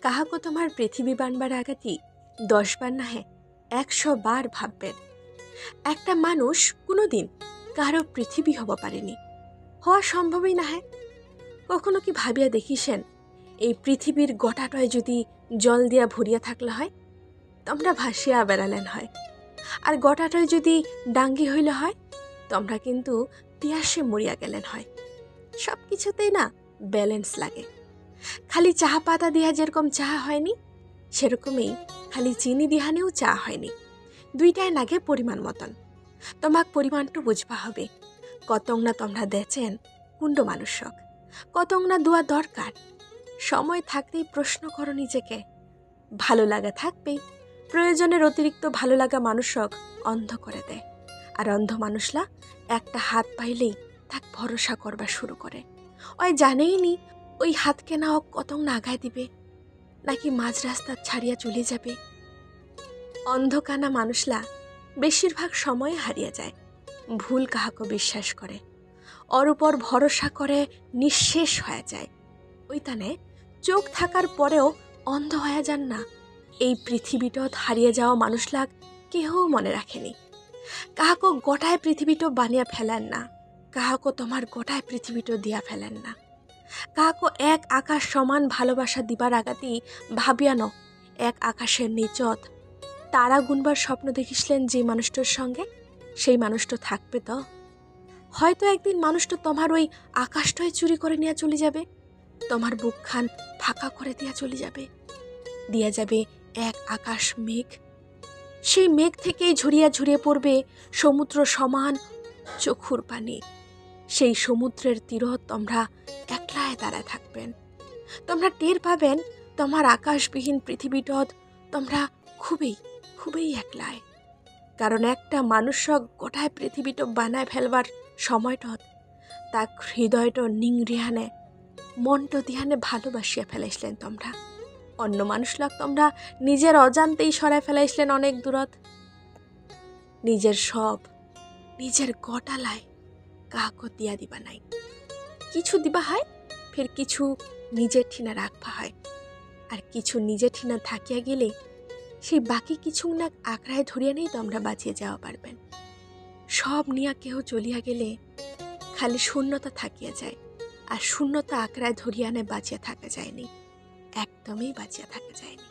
কাহাকে তোমার পৃথিবী বানবার আগাতি 10 বার না হ্যাঁ 100 বার ভাববেন। একটা মানুষ কোনোদিন কারো পৃথিবী হব পারেনি, হওয়া সম্ভবই না হ্যাঁ। কখনো কি ভাবিয়া দেখিছেন এই পৃথিবীর গোটাটায় যদি জল দিয়া ভরিয়া থাকলে হয়, তোমরা ভাসিয়া বেড়ালেন হয়। আর গোটাটায় যদি ডাঙ্গি হইলে হয়, তোমরা কিন্তু পিয়াসে মরিয়া গেলেন হয়। সব কিছুতেই না ব্যালেন্স লাগে। খালি চাহা পাতা দিয়া যেরকম চাহা হয়নি, সেরকমই খালি চিনি দিহানেও চা হয়নি। দুইটাই লাগে পরিমাণ মতন। তোমাক পরিমাণটা বুঝবা হবে। কতং না তোমরা দেখেন কুণ্ড মানুষক, কতং না দোয়া দরকার। সময় থাকতেই প্রশ্ন করো নিজেকে। ভালো লাগা থাকবেই, প্রয়োজনের অতিরিক্ত ভালো লাগা মানুষক অন্ধ করে দেয়। আর অন্ধ মানুষলা একটা হাত পাইলেই তাক ভরসা করবা শুরু করে। ওই জানেই নি ওই হাতকে না কতং না আগায় দিবে, নাকি মাঝ রাস্তা ছাড়িয়া চলে যাবে। অন্ধকানা মানুষলা বেশিরভাগ সময় হারিয়ে যায়। ভুল কাহাকে বিশ্বাস করে, ওর উপর ভরসা করে নিঃশেষ হয়ে যায়। ওইখানে চোখ থাকার পরেও অন্ধ হয়ে যান না। এই পৃথিবীটত হারিয়ে যাওয়া মানুষলাগ কেহ মনে রাখেনি। কাহাকে গোটায় পৃথিবীটো বানিয়ে ফেলেন না, কাহাকে তোমার গোটায় পৃথিবীটো দিয়া ফেলেন না। কাহাকে এক আকাশ সমান ভালোবাসা দিবার আগাতেই ভাবিয়ানো এক আকাশের নিচত তারা গুনবার স্বপ্ন দেখিসলেন যে মানুষটার সঙ্গে, সেই মানুষটা থাকবে তো? হয়তো একদিন মানুষটা তোমার ওই আকাশটাই চুরি করে নিয়ে চলে যাবে, তোমার বুকখান ফাঁকা করে দিয়া চলে যাবে। দিয়া যাবে এক আকাশ মেঘ। সেই মেঘ থেকেই ঝরিয়া ঝরিয়ে পড়বে সমুদ্র সমান চোখুর পানি। সেই সমুদ্রের তীরত তোমরা একলায় দাঁড়ায় থাকবেন। তোমরা টের পাবেন তোমার আকাশবিহীন পৃথিবীটত তোমরা খুবই খুবই একলায়। কারণ একটা মানুষক গোটায় পৃথিবীটো বানায় ফেলবার সময়টত তাক হৃদয়টো নিংড়িহানে মনটো দিহানে ভালোবাসিয়া ফেলাইছিলেন তোমরা। অন্য মানুষলাক তোমরা নিজের অজান্তেই সরায় ফেলাইছিলেন অনেক দূরত। নিজের সব নিজের গটালায় কাহাকে দিয়া দিবা নাই। কিছু দিবা হয়, ফের কিছু নিজের ঠিনা রাখবা হয়। আর কিছু নিজের ঠিনা থাকিয়া গেলে সেই বাকি কিছু না আঁকড়ায় ধরিয়া নেই তোমরা বাঁচিয়ে যাওয়া পারবেন। সব নিয়া কেহ চলিয়া গেলে খালি শূন্যতা থাকিয়া যায়, আর শূন্যতা আঁকড়ায় ধরিয়া নে বাঁচিয়া থাকা যায়নি, একদমই বাঁচিয়া থাকা যায়নি।